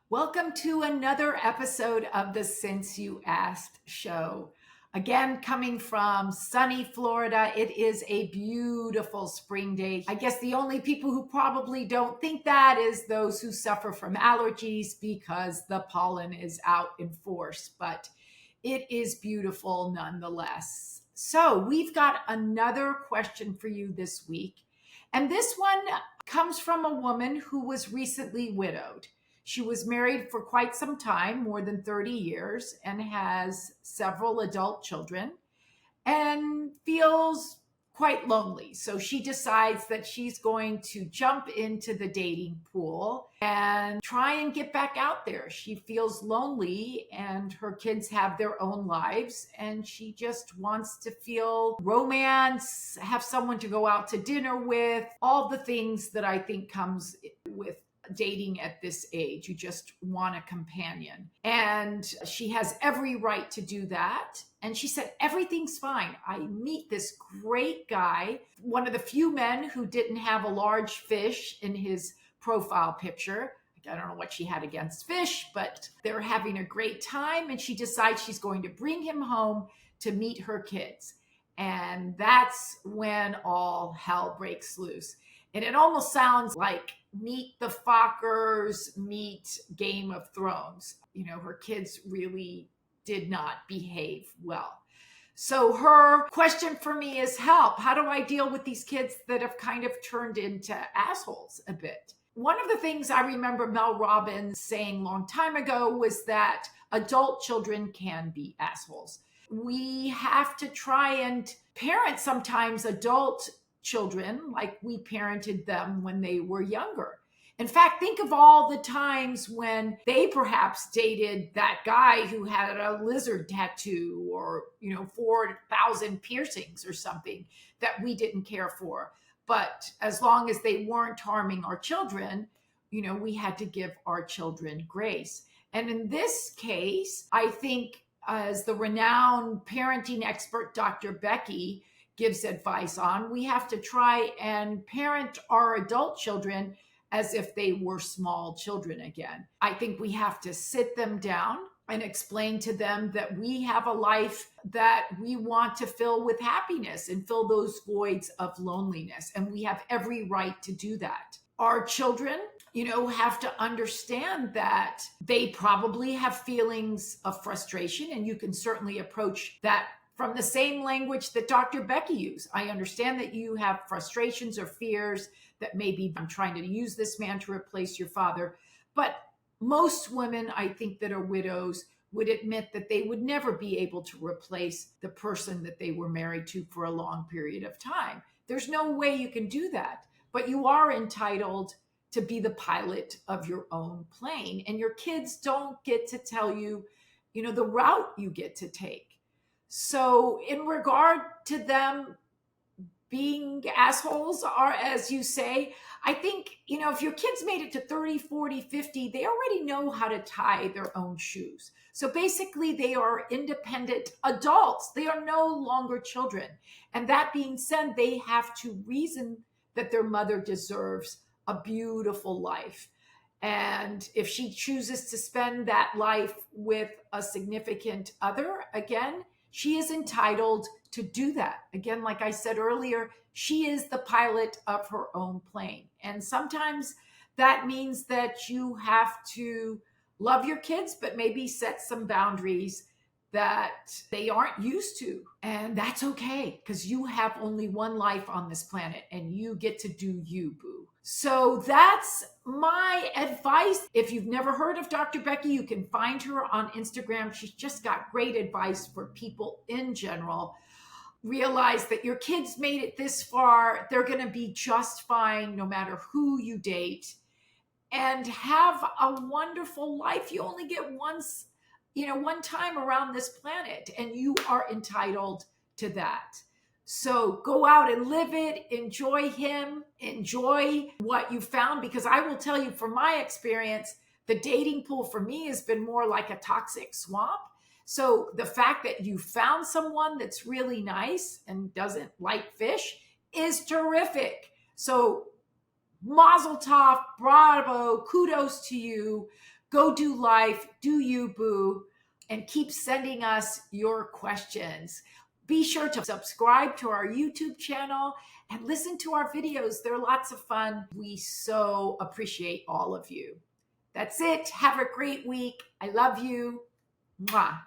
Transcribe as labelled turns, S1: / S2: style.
S1: Welcome to another episode of the Since You Asked show. Again, coming from sunny Florida, it is a beautiful spring day. I guess the only people who probably don't think that is those who suffer from allergies because the pollen is out in force, but it is beautiful nonetheless. So, we've got another question for you this week, and this one comes from a woman who was recently widowed. She was married for quite some time, more than 30 years, and has several adult children and feels quite lonely. So she decides that she's going to jump into the dating pool and try and get back out there. She feels lonely and her kids have their own lives and she just wants to feel romance, have someone to go out to dinner with, all the things that I think comes with dating at this age. You just want a companion. And she has every right to do that. And she said, everything's fine. I meet this great guy, one of the few men who didn't have a large fish in his profile picture. I don't know what she had against fish, but they're having a great time. And she decides she's going to bring him home to meet her kids. And that's when all hell breaks loose. And it almost sounds like meet the Fockers, meet Game of Thrones. You know, her kids really did not behave well. So her question for me is help. How do I deal with these kids that have kind of turned into assholes a bit? One of the things I remember Mel Robbins saying a long time ago was that adult children can be assholes. We have to try and parent sometimes adult children like we parented them when they were younger. In fact, think of all the times when they perhaps dated that guy who had a lizard tattoo or, 4,000 piercings or something that we didn't care for. But as long as they weren't harming our children, we had to give our children grace. And in this case, I think as the renowned parenting expert, Dr. Becky, gives advice on, we have to try and parent our adult children as if they were small children again. I think we have to sit them down and explain to them that we have a life that we want to fill with happiness and fill those voids of loneliness. And we have every right to do that. Our children, have to understand that they probably have feelings of frustration, and you can certainly approach that from the same language that Dr. Becky used. I understand that you have frustrations or fears that maybe I'm trying to use this man to replace your father. But most women, I think, that are widows would admit that they would never be able to replace the person that they were married to for a long period of time. There's no way you can do that. But you are entitled to be the pilot of your own plane. And your kids don't get to tell you, the route you get to take. So in regard to them being assholes, or as you say, I think, if your kids made it to 30, 40, 50, they already know how to tie their own shoes. So basically they are independent adults. They are no longer children. And that being said, they have to reason that their mother deserves a beautiful life. And if she chooses to spend that life with a significant other, again, she is entitled to do that. Again, like I said earlier, she is the pilot of her own plane. And sometimes that means that you have to love your kids, but maybe set some boundaries that they aren't used to. And that's okay, because you have only one life on this planet and you get to do you, boo. So that's my advice. If you've never heard of Dr. Becky, you can find her on Instagram. She's just got great advice for people in general. Realize that your kids made it this far. They're going to be just fine no matter who you date. And have a wonderful life. You only get once, one time around this planet, and you are entitled to that. So go out and live it, enjoy him, enjoy what you found, because I will tell you from my experience, the dating pool for me has been more like a toxic swamp. So the fact that you found someone that's really nice and doesn't like fish is terrific. So mazel tov, bravo, kudos to you. Go do life, do you, boo, and keep sending us your questions. Be sure to subscribe to our YouTube channel and listen to our videos. They're lots of fun. We so appreciate all of you. That's it. Have a great week. I love you. Mwah.